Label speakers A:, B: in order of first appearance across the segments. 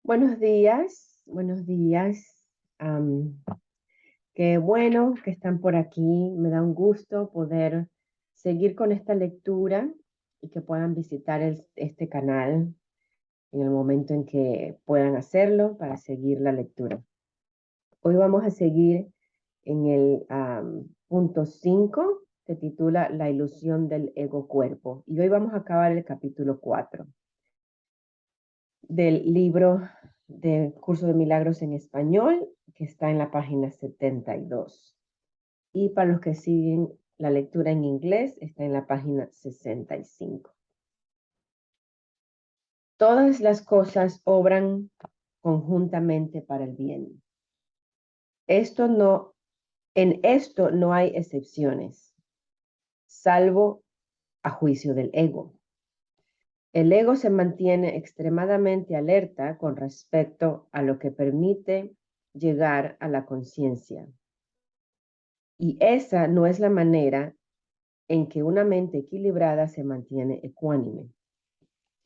A: Buenos días, buenos días. Am, Qué bueno que están por aquí. Me da un gusto poder seguir con esta lectura y que puedan visitar este canal en el momento en que puedan hacerlo para seguir la lectura. Hoy vamos a seguir en el punto 5, que titula La ilusión del ego cuerpo. Y hoy vamos a acabar el capítulo 4 del libro de Curso de Milagros en Español, que está en la página 72. Y para los que siguen la lectura en inglés, está en la página 65. Todas las cosas obran conjuntamente para el bien. En esto no hay excepciones, salvo a juicio del ego. El ego se mantiene extremadamente alerta con respecto a lo que permite llegar a la conciencia. Y esa no es la manera en que una mente equilibrada se mantiene ecuánime.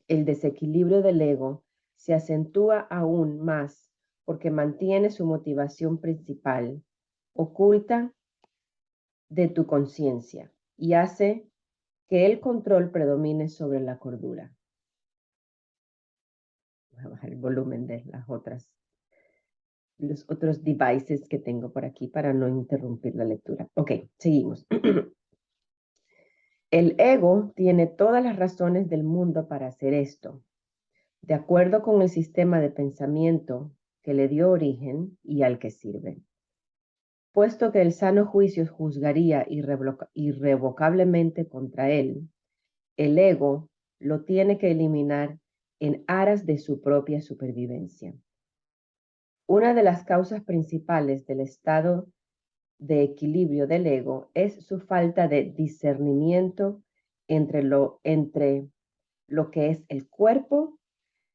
A: El desequilibrio del ego se acentúa aún más porque mantiene su motivación principal oculta de tu conciencia y hace que el control predomine sobre la cordura. Voy a bajar el volumen de los otros devices que tengo por aquí para no interrumpir la lectura. Ok, seguimos. El ego tiene todas las razones del mundo para hacer esto, de acuerdo con el sistema de pensamiento que le dio origen y al que sirve. Puesto que el sano juicio juzgaría irrevocablemente contra él, el ego lo tiene que eliminar en aras de su propia supervivencia. Una de las causas principales del estado de equilibrio del ego es su falta de discernimiento entre lo que es el cuerpo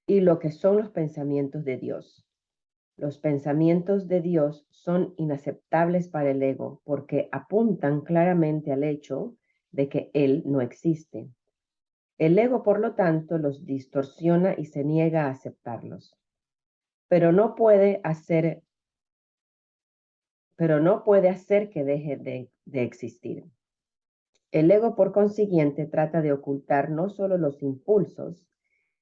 A: y lo que son los pensamientos de Dios. Los pensamientos de Dios son inaceptables para el ego porque apuntan claramente al hecho de que Él no existe. El ego, por lo tanto, los distorsiona y se niega a aceptarlos, pero no puede hacer que deje de existir. El ego, por consiguiente, trata de ocultar no solo los impulsos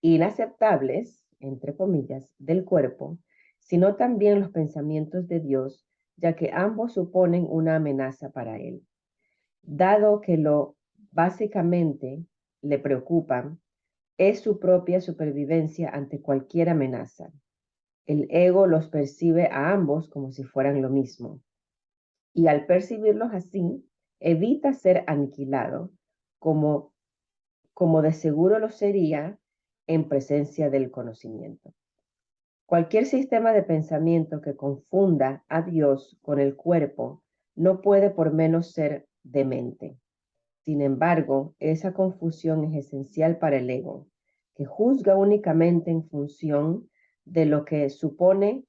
A: inaceptables, entre comillas, del cuerpo, sino también los pensamientos de Dios, ya que ambos suponen una amenaza para él. Dado que lo básicamente le preocupan es su propia supervivencia ante cualquier amenaza. El ego los percibe a ambos como si fueran lo mismo, y al percibirlos así, evita ser aniquilado, como de seguro lo sería en presencia del conocimiento. Cualquier sistema de pensamiento que confunda a Dios con el cuerpo no puede por menos ser demente. Sin embargo, esa confusión es esencial para el ego, que juzga únicamente en función de lo que supone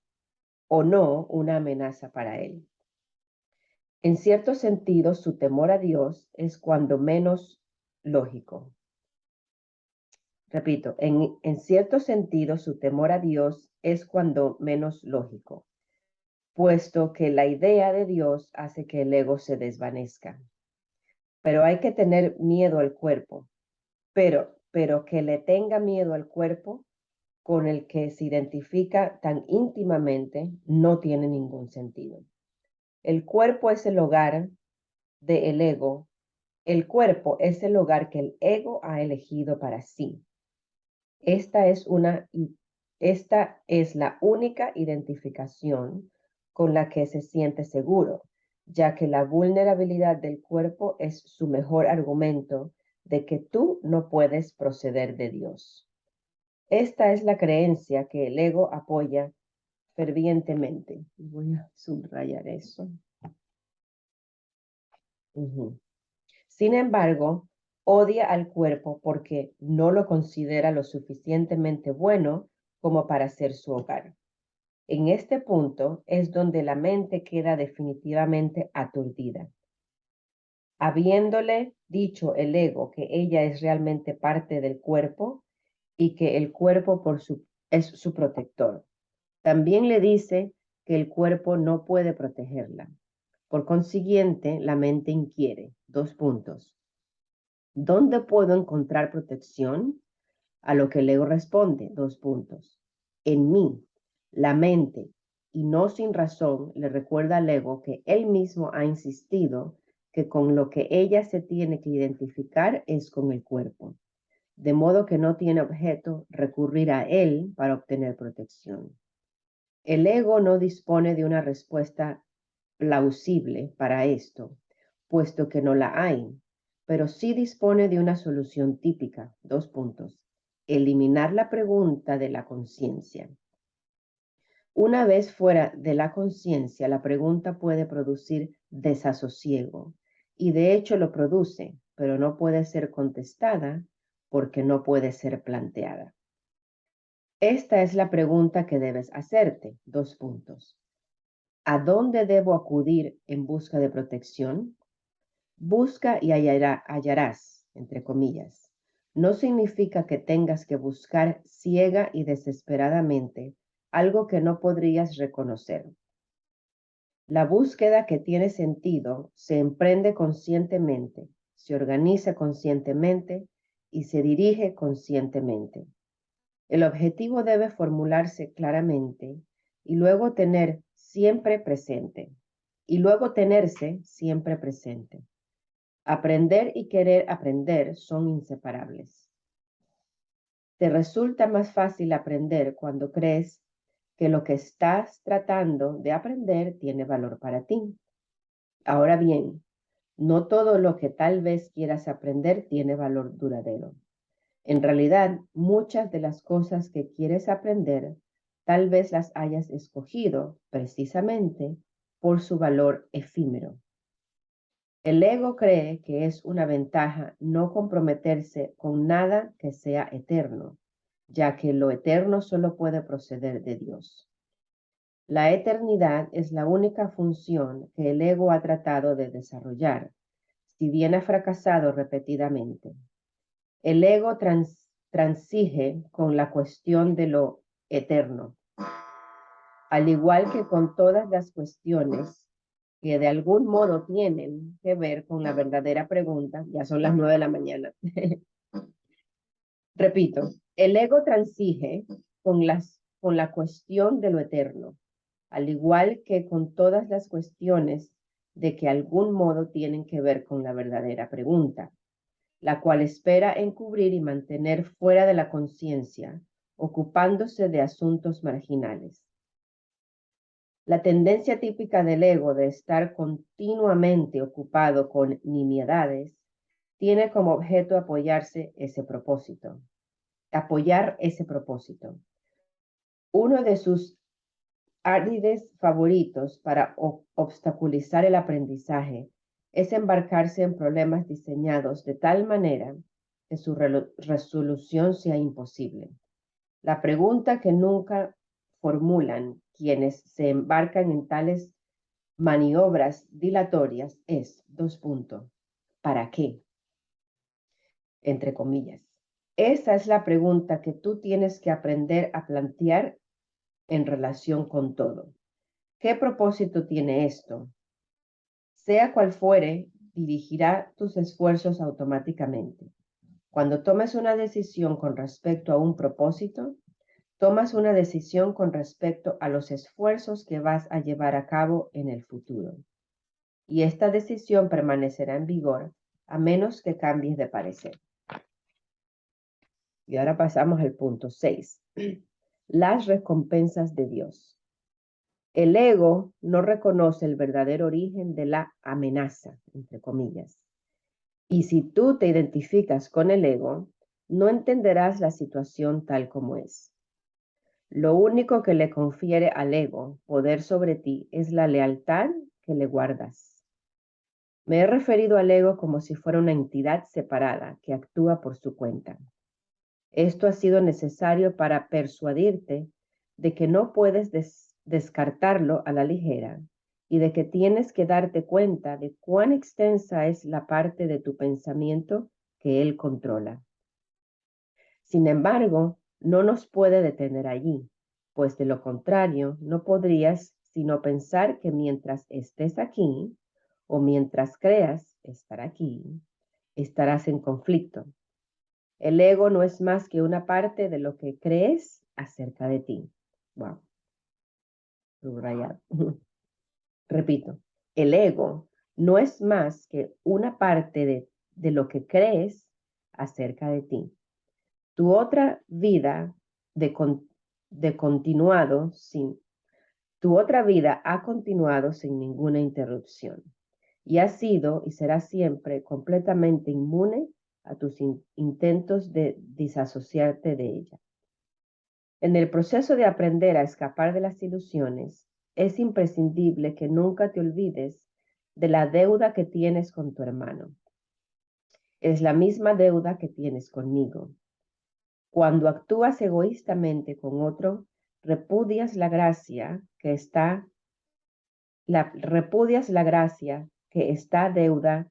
A: o no una amenaza para él. En cierto sentido, su temor a Dios es cuando menos lógico. Repito, en cierto sentido, su temor a Dios es cuando menos lógico, puesto que la idea de Dios hace que el ego se desvanezca. Pero hay que tener miedo al cuerpo, pero que le tenga miedo al cuerpo con el que se identifica tan íntimamente no tiene ningún sentido. El cuerpo es el hogar del ego. El cuerpo es el hogar que el ego ha elegido para sí. Esta es la única identificación con la que se siente seguro, ya que la vulnerabilidad del cuerpo es su mejor argumento de que tú no puedes proceder de Dios. Esta es la creencia que el ego apoya fervientemente. Voy a subrayar eso. Sin embargo, odia al cuerpo porque no lo considera lo suficientemente bueno como para ser su hogar. En este punto es donde la mente queda definitivamente aturdida. Habiéndole dicho el ego que ella es realmente parte del cuerpo y que el cuerpo es su protector. También le dice que el cuerpo no puede protegerla. Por consiguiente, la mente inquiere. ¿Dónde puedo encontrar protección? A lo que el ego responde, en mí. La mente, y no sin razón, le recuerda al ego que él mismo ha insistido que con lo que ella se tiene que identificar es con el cuerpo, de modo que no tiene objeto recurrir a él para obtener protección. El ego no dispone de una respuesta plausible para esto, puesto que no la hay, pero sí dispone de una solución típica, eliminar la pregunta de la conciencia. Una vez fuera de la conciencia, la pregunta puede producir desasosiego, y de hecho lo produce, pero no puede ser contestada porque no puede ser planteada. Esta es la pregunta que debes hacerte, ¿A dónde debo acudir en busca de protección? Busca y hallarás, entre comillas. No significa que tengas que buscar ciega y desesperadamente algo que no podrías reconocer. La búsqueda que tiene sentido se emprende conscientemente, se organiza conscientemente y se dirige conscientemente. El objetivo debe formularse claramente y luego tenerse siempre presente. Aprender y querer aprender son inseparables. Te resulta más fácil aprender cuando crees que lo que estás tratando de aprender tiene valor para ti. Ahora bien, no todo lo que tal vez quieras aprender tiene valor duradero. En realidad, muchas de las cosas que quieres aprender tal vez las hayas escogido precisamente por su valor efímero. El ego cree que es una ventaja no comprometerse con nada que sea eterno, ya que lo eterno solo puede proceder de Dios. La eternidad es la única función que el ego ha tratado de desarrollar, si bien ha fracasado repetidamente. El ego transige con la cuestión de lo eterno, al igual que con todas las cuestiones que de algún modo tienen que ver con la verdadera pregunta. Ya son las 9 de la mañana. Repito, el ego transige con la cuestión de lo eterno, al igual que con todas las cuestiones de que algún modo tienen que ver con la verdadera pregunta, la cual espera encubrir y mantener fuera de la conciencia, ocupándose de asuntos marginales. La tendencia típica del ego de estar continuamente ocupado con nimiedades tiene como objeto apoyar ese propósito. Uno de sus árides favoritos para obstaculizar el aprendizaje es embarcarse en problemas diseñados de tal manera que su resolución sea imposible. La pregunta que nunca formulan quienes se embarcan en tales maniobras dilatorias es, ¿para qué? Entre comillas. Esa es la pregunta que tú tienes que aprender a plantear en relación con todo. ¿Qué propósito tiene esto? Sea cual fuere, dirigirá tus esfuerzos automáticamente. Cuando tomes una decisión con respecto a un propósito, tomas una decisión con respecto a los esfuerzos que vas a llevar a cabo en el futuro. Y esta decisión permanecerá en vigor a menos que cambies de parecer. Y ahora pasamos al punto 6. Las recompensas de Dios. El ego no reconoce el verdadero origen de la amenaza, entre comillas. Y si tú te identificas con el ego, no entenderás la situación tal como es. Lo único que le confiere al ego poder sobre ti es la lealtad que le guardas. Me he referido al ego como si fuera una entidad separada que actúa por su cuenta. Esto ha sido necesario para persuadirte de que no puedes descartarlo a la ligera y de que tienes que darte cuenta de cuán extensa es la parte de tu pensamiento que él controla. Sin embargo, no nos puede detener allí, pues de lo contrario no podrías sino pensar que mientras estés aquí o mientras creas estar aquí, estarás en conflicto. El ego no es más que una parte de lo que crees acerca de ti. Wow, subrayado. Repito, el ego no es más que una parte de lo que crees acerca de ti. Tu otra vida de continuado sin tu otra vida ha continuado sin ninguna interrupción y has sido y serás siempre completamente inmune a tus intentos de disasociarte de ella. En el proceso de aprender a escapar de las ilusiones, es imprescindible que nunca te olvides de la deuda que tienes con tu hermano. Es la misma deuda que tienes conmigo. Cuando actúas egoístamente con otro, repudias la gracia que está, repudias la gracia que esta deuda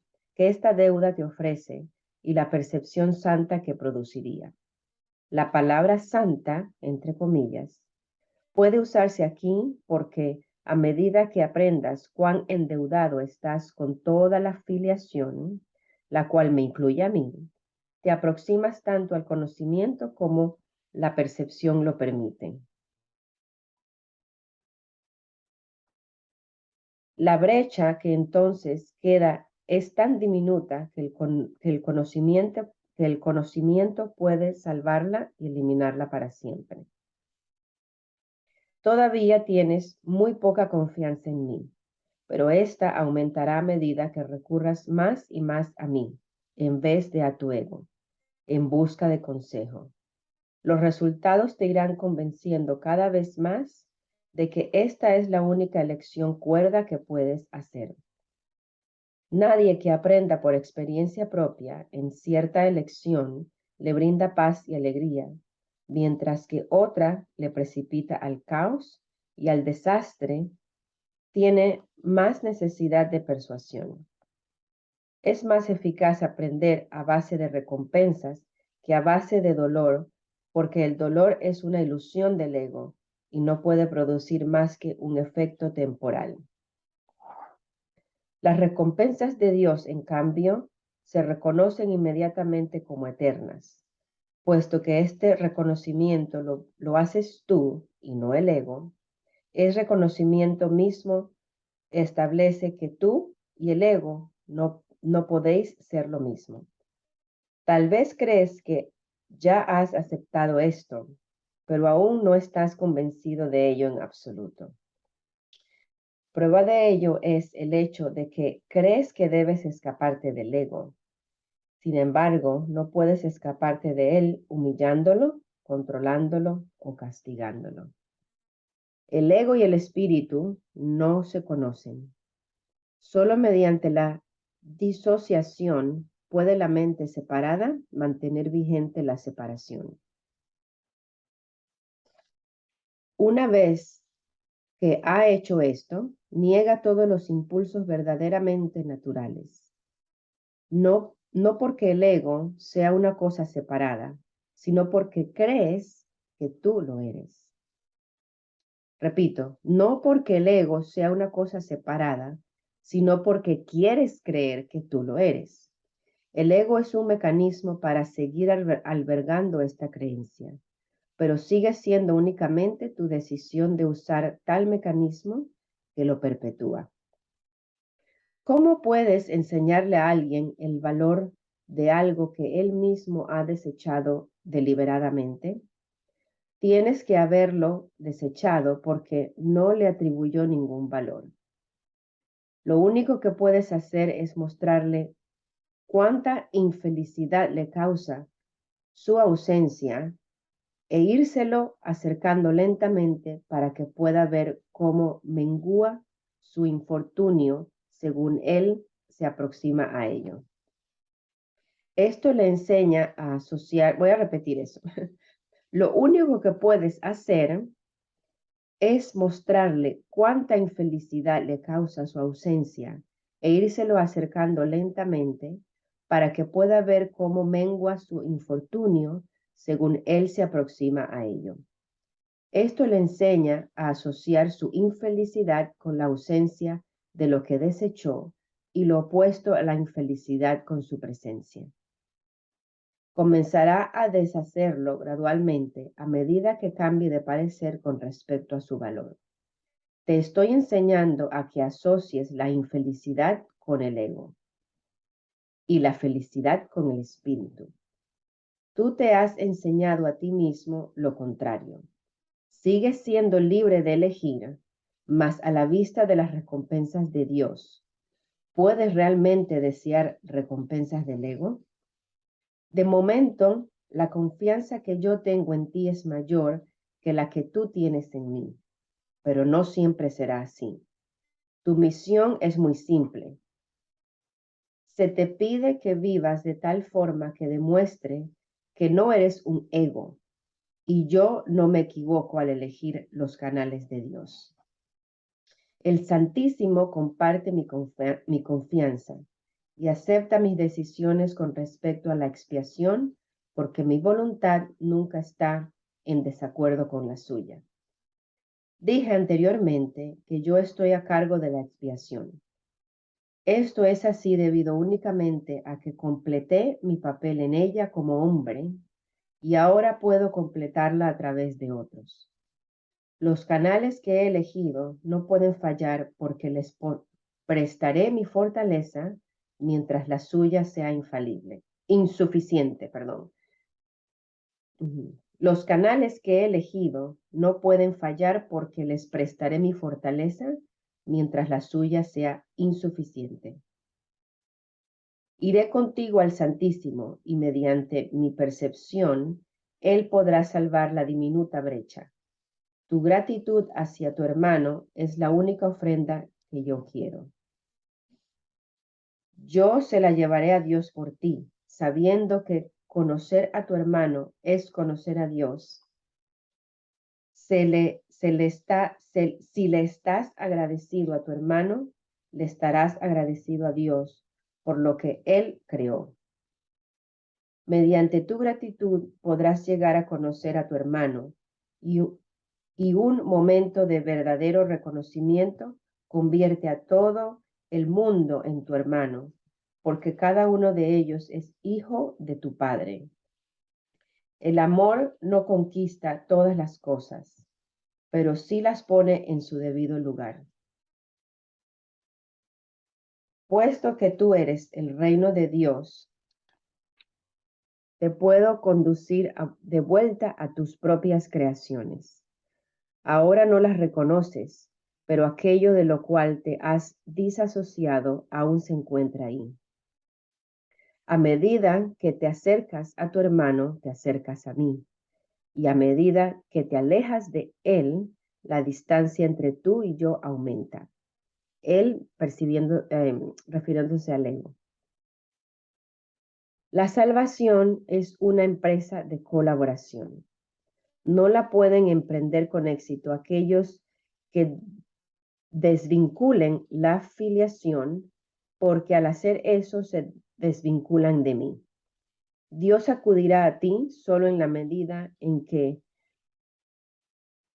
A: te ofrece y la percepción santa que produciría. La palabra santa, entre comillas, puede usarse aquí porque a medida que aprendas cuán endeudado estás con toda la filiación, la cual me incluye a mí, te aproximas tanto al conocimiento como la percepción lo permiten. La brecha que entonces queda es tan diminuta que el conocimiento puede salvarla y eliminarla para siempre. Todavía tienes muy poca confianza en mí, pero esta aumentará a medida que recurras más y más a mí, en vez de a tu ego, en busca de consejo. Los resultados te irán convenciendo cada vez más de que esta es la única elección cuerda que puedes hacer. Nadie que aprenda por experiencia propia en cierta elección le brinda paz y alegría, mientras que otra le precipita al caos y al desastre, tiene más necesidad de persuasión. Es más eficaz aprender a base de recompensas que a base de dolor, porque el dolor es una ilusión del ego y no puede producir más que un efecto temporal. Las recompensas de Dios, en cambio, se reconocen inmediatamente como eternas, puesto que este reconocimiento lo haces tú y no el ego. El reconocimiento mismo establece que tú y el ego no podéis ser lo mismo. Tal vez crees que ya has aceptado esto, pero aún no estás convencido de ello en absoluto. Prueba de ello es el hecho de que crees que debes escaparte del ego. Sin embargo, no puedes escaparte de él humillándolo, controlándolo o castigándolo. El ego y el espíritu no se conocen. Solo mediante la disociación puede la mente separada mantener vigente la separación. Una vez que ha hecho esto, niega todos los impulsos verdaderamente naturales. No porque el ego sea una cosa separada, sino porque crees que tú lo eres. Repito, no porque el ego sea una cosa separada, sino porque quieres creer que tú lo eres. El ego es un mecanismo para seguir albergando esta creencia, pero sigue siendo únicamente tu decisión de usar tal mecanismo que lo perpetúa. ¿Cómo puedes enseñarle a alguien el valor de algo que él mismo ha desechado deliberadamente? Tienes que haberlo desechado porque no le atribuyó ningún valor. Lo único que puedes hacer es mostrarle cuánta infelicidad le causa su ausencia e írselo acercando lentamente para que pueda ver cómo mengua su infortunio según él se aproxima a ello. Esto le enseña a asociar, voy a repetir eso. Lo único que puedes hacer es mostrarle cuánta infelicidad le causa su ausencia e írselo acercando lentamente para que pueda ver cómo mengua su infortunio según él se aproxima a ello. Esto le enseña a asociar su infelicidad con la ausencia de lo que desechó y lo opuesto a la infelicidad con su presencia. Comenzará a deshacerlo gradualmente a medida que cambie de parecer con respecto a su valor. Te estoy enseñando a que asocies la infelicidad con el ego y la felicidad con el espíritu. Tú te has enseñado a ti mismo lo contrario. Sigues siendo libre de elegir, mas a la vista de las recompensas de Dios, ¿puedes realmente desear recompensas del ego? De momento, la confianza que yo tengo en ti es mayor que la que tú tienes en mí, pero no siempre será así. Tu misión es muy simple. Se te pide que vivas de tal forma que demuestre que no eres un ego, y yo no me equivoco al elegir los canales de Dios. El Santísimo comparte mi confianza y acepta mis decisiones con respecto a la expiación, porque mi voluntad nunca está en desacuerdo con la suya. Dije anteriormente que yo estoy a cargo de la expiación. Esto es así debido únicamente a que completé mi papel en ella como hombre y ahora puedo completarla a través de otros. Los canales que he elegido no pueden fallar porque les prestaré mi fortaleza mientras la suya sea insuficiente, perdón. Los canales que he elegido no pueden fallar porque les prestaré mi fortaleza mientras la suya sea insuficiente. Iré contigo al Santísimo y mediante mi percepción, Él podrá salvar la diminuta brecha. Tu gratitud hacia tu hermano es la única ofrenda que yo quiero. Yo se la llevaré a Dios por ti, sabiendo que conocer a tu hermano es conocer a Dios. Si le estás agradecido a tu hermano, le estarás agradecido a Dios por lo que Él creó. Mediante tu gratitud podrás llegar a conocer a tu hermano y un momento de verdadero reconocimiento convierte a todo el mundo en tu hermano, porque cada uno de ellos es hijo de tu Padre. El amor no conquista todas las cosas, pero sí las pone en su debido lugar. Puesto que tú eres el reino de Dios, te puedo conducir de vuelta a tus propias creaciones. Ahora no las reconoces, pero aquello de lo cual te has disasociado aún se encuentra ahí. A medida que te acercas a tu hermano, te acercas a mí. Y a medida que te alejas de él, la distancia entre tú y yo aumenta. Él refiriéndose al ego. La salvación es una empresa de colaboración. No la pueden emprender con éxito aquellos que desvinculen la filiación, porque al hacer eso se desvinculan de mí. Dios acudirá a ti solo en la medida en que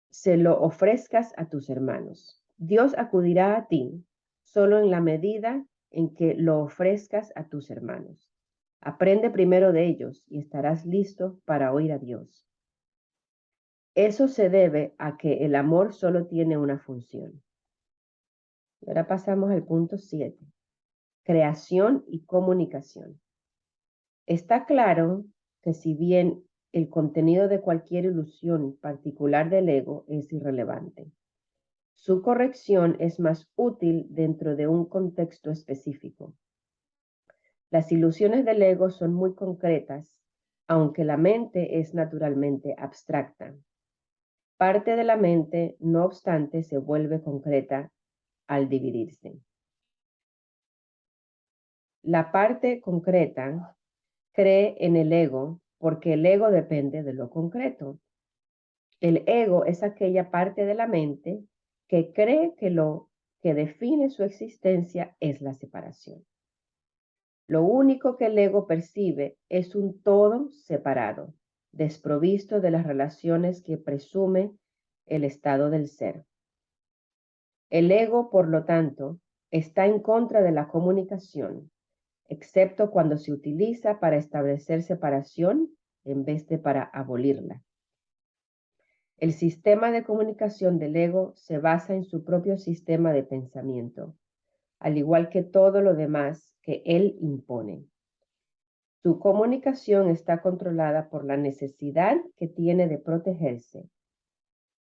A: se lo ofrezcas a tus hermanos. Dios acudirá a ti solo en la medida en que lo ofrezcas a tus hermanos. Aprende primero de ellos y estarás listo para oír a Dios. Eso se debe a que el amor solo tiene una función. Y ahora pasamos al punto 7. Creación y comunicación. Está claro que si bien el contenido de cualquier ilusión particular del ego es irrelevante, su corrección es más útil dentro de un contexto específico. Las ilusiones del ego son muy concretas, aunque la mente es naturalmente abstracta. Parte de la mente, no obstante, se vuelve concreta al dividirse. La parte concreta cree en el ego porque el ego depende de lo concreto. El ego es aquella parte de la mente que cree que lo que define su existencia es la separación. Lo único que el ego percibe es un todo separado, desprovisto de las relaciones que presume el estado del ser. El ego, por lo tanto, está en contra de la comunicación, excepto cuando se utiliza para establecer separación en vez de para abolirla. El sistema de comunicación del ego se basa en su propio sistema de pensamiento, al igual que todo lo demás que él impone. Su comunicación está controlada por la necesidad que tiene de protegerse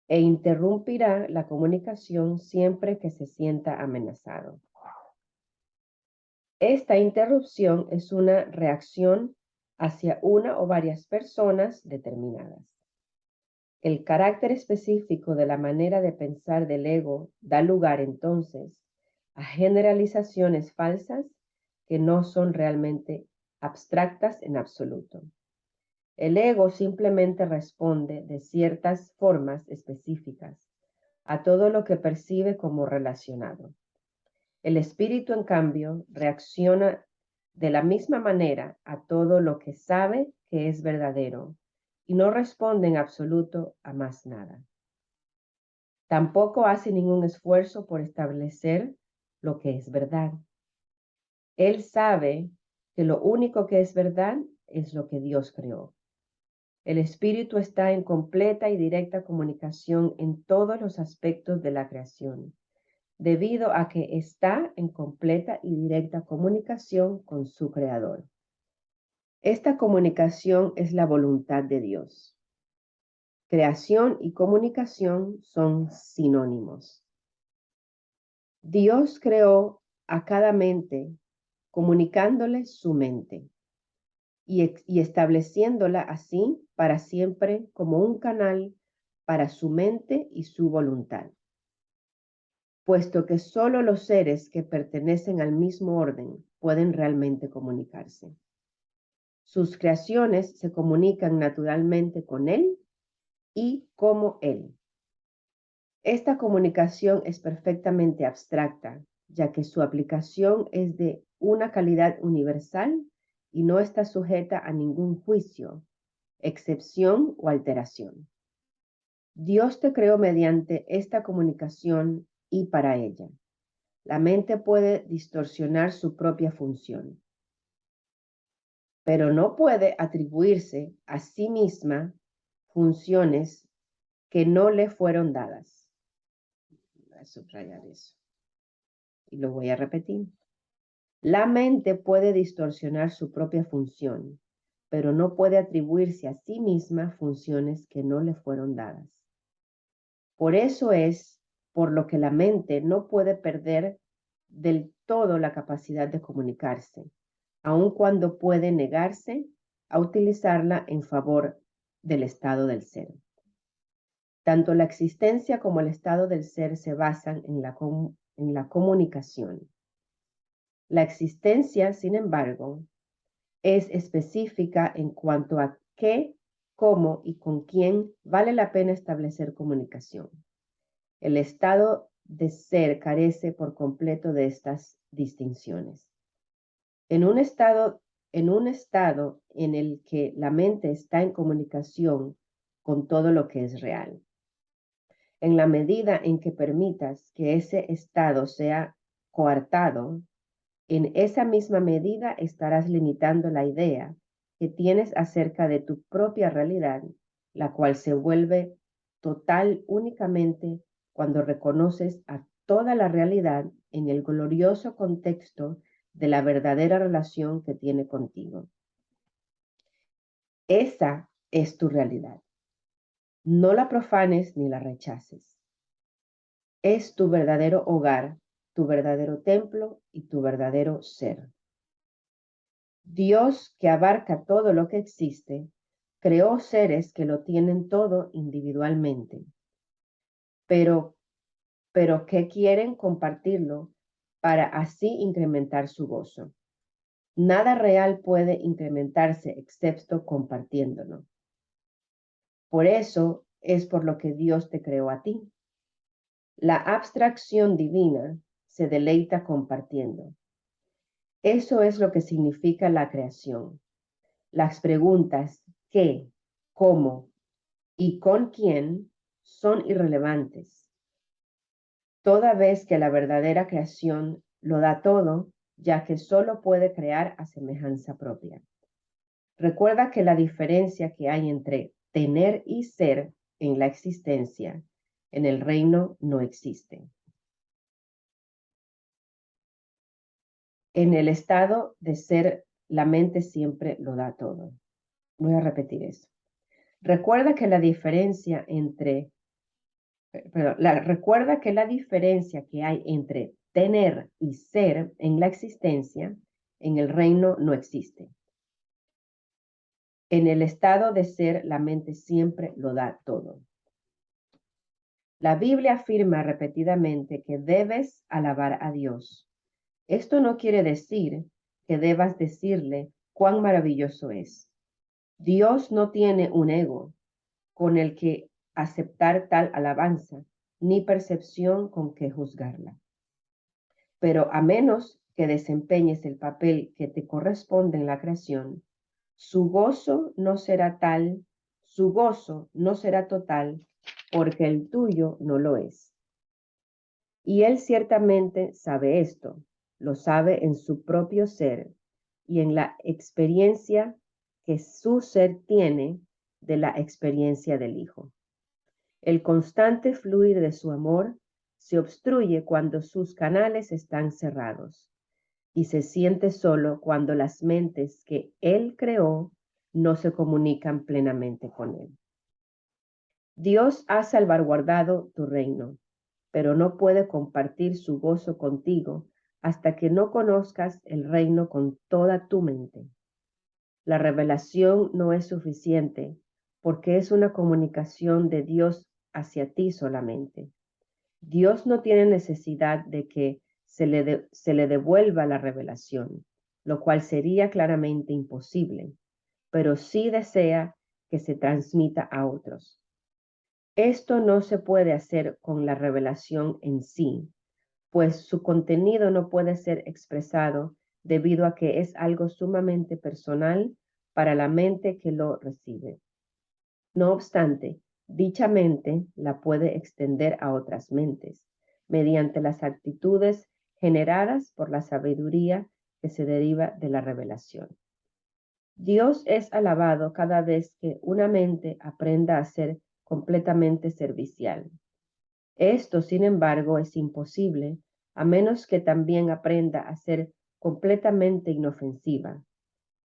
A: e interrumpirá la comunicación siempre que se sienta amenazado. Esta interrupción es una reacción hacia una o varias personas determinadas. El carácter específico de la manera de pensar del ego da lugar entonces a generalizaciones falsas que no son realmente abstractas en absoluto. El ego simplemente responde de ciertas formas específicas a todo lo que percibe como relacionado. El espíritu, en cambio, reacciona de la misma manera a todo lo que sabe que es verdadero y no responde en absoluto a más nada. Tampoco hace ningún esfuerzo por establecer lo que es verdad. Él sabe que lo único que es verdad es lo que Dios creó. El espíritu está en completa y directa comunicación en todos los aspectos de la creación, debido a que está en completa y directa comunicación con su creador. Esta comunicación es la voluntad de Dios. Creación y comunicación son sinónimos. Dios creó a cada mente comunicándole su mente y estableciéndola así para siempre como un canal para su mente y su voluntad. Puesto que solo los seres que pertenecen al mismo orden pueden realmente comunicarse. Sus creaciones se comunican naturalmente con él y como él. Esta comunicación es perfectamente abstracta, ya que su aplicación es de una calidad universal y no está sujeta a ningún juicio, excepción o alteración. Dios te creó mediante esta comunicación y para ella. La mente puede distorsionar su propia función, pero no puede atribuirse a sí misma funciones que no le fueron dadas. Voy a subrayar eso y lo voy a repetir. La mente puede distorsionar su propia función, pero no puede atribuirse a sí misma funciones que no le fueron dadas. Por eso es por lo que la mente no puede perder del todo la capacidad de comunicarse, aun cuando puede negarse a utilizarla en favor del estado del ser. Tanto la existencia como el estado del ser se basan en la comunicación. La existencia, sin embargo, es específica en cuanto a qué, cómo y con quién vale la pena establecer comunicación. El estado de ser carece por completo de estas distinciones. En un estado en el que la mente está en comunicación con todo lo que es real. En la medida en que permitas que ese estado sea coartado, en esa misma medida estarás limitando la idea que tienes acerca de tu propia realidad, la cual se vuelve total únicamente cuando reconoces a toda la realidad en el glorioso contexto de la verdadera relación que tiene contigo. Esa es tu realidad. No la profanes ni la rechaces. Es tu verdadero hogar, tu verdadero templo y tu verdadero ser. Dios, que abarca todo lo que existe, creó seres que lo tienen todo individualmente, pero que quieren compartirlo para así incrementar su gozo. Nada real puede incrementarse excepto compartiéndolo. Por eso es por lo que Dios te creó a ti. La abstracción divina se deleita compartiendo. Eso es lo que significa la creación. Las preguntas ¿qué? cómo y con quién son irrelevantes, toda vez que la verdadera creación lo da todo, ya que solo puede crear a semejanza propia. Recuerda que la diferencia que hay entre tener y ser en la existencia, en el reino, no existe. En el estado de ser, la mente siempre lo da todo. Voy a repetir eso. Recuerda que la diferencia recuerda que la diferencia que hay entre tener y ser en la existencia, en el reino, no existe. En el estado de ser, la mente siempre lo da todo. La Biblia afirma repetidamente que debes alabar a Dios. Esto no quiere decir que debas decirle cuán maravilloso es. Dios no tiene un ego con el que aceptar tal alabanza, ni percepción con que juzgarla. Pero a menos que desempeñes el papel que te corresponde en la creación, su gozo no será total, porque el tuyo no lo es. Y él ciertamente sabe esto, lo sabe en su propio ser y en la experiencia que su ser tiene de la experiencia del Hijo. El constante fluir de su amor se obstruye cuando sus canales están cerrados y se siente solo cuando las mentes que él creó no se comunican plenamente con él. Dios ha salvaguardado tu reino, pero no puede compartir su gozo contigo hasta que no conozcas el reino con toda tu mente. La revelación no es suficiente porque es una comunicación de Dios hacia ti solamente. Dios no tiene necesidad de que se le devuelva la revelación, lo cual sería claramente imposible, pero sí desea que se transmita a otros. Esto no se puede hacer con la revelación en sí, pues su contenido no puede ser expresado debido a que es algo sumamente personal para la mente que lo recibe. No obstante, dicha mente la puede extender a otras mentes mediante las actitudes generadas por la sabiduría que se deriva de la revelación. Dios es alabado cada vez que una mente aprenda a ser completamente servicial. Esto, sin embargo, es imposible a menos que también aprenda a ser completamente inofensiva,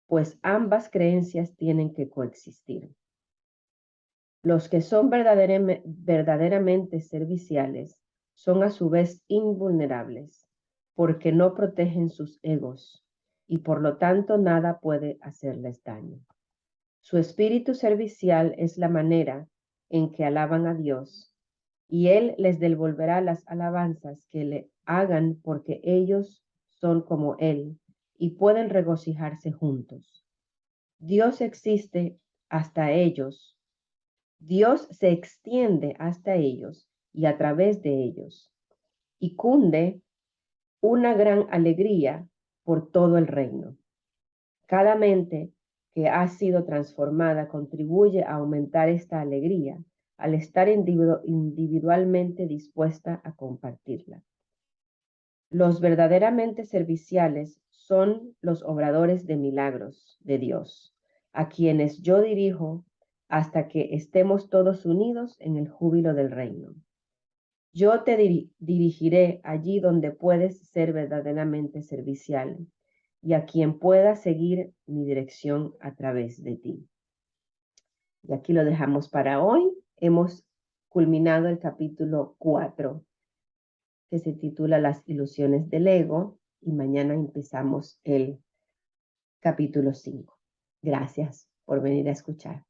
A: pues ambas creencias tienen que coexistir. Los que son verdaderamente serviciales son a su vez invulnerables, porque no protegen sus egos y por lo tanto nada puede hacerles daño. Su espíritu servicial es la manera en que alaban a Dios, y Él les devolverá las alabanzas que le hagan porque ellos son como Él y pueden regocijarse juntos. Dios existe hasta ellos. Dios se extiende hasta ellos y a través de ellos, y cunde una gran alegría por todo el reino. Cada mente que ha sido transformada contribuye a aumentar esta alegría al estar individualmente dispuesta a compartirla. Los verdaderamente serviciales son los obradores de milagros de Dios, a quienes yo dirijo hasta que estemos todos unidos en el júbilo del reino. Yo te dirigiré allí donde puedes ser verdaderamente servicial y a quien pueda seguir mi dirección a través de ti. Y aquí lo dejamos para hoy. Hemos culminado el capítulo 4, que se titula Las ilusiones del ego, y mañana empezamos el capítulo 5. Gracias por venir a escuchar.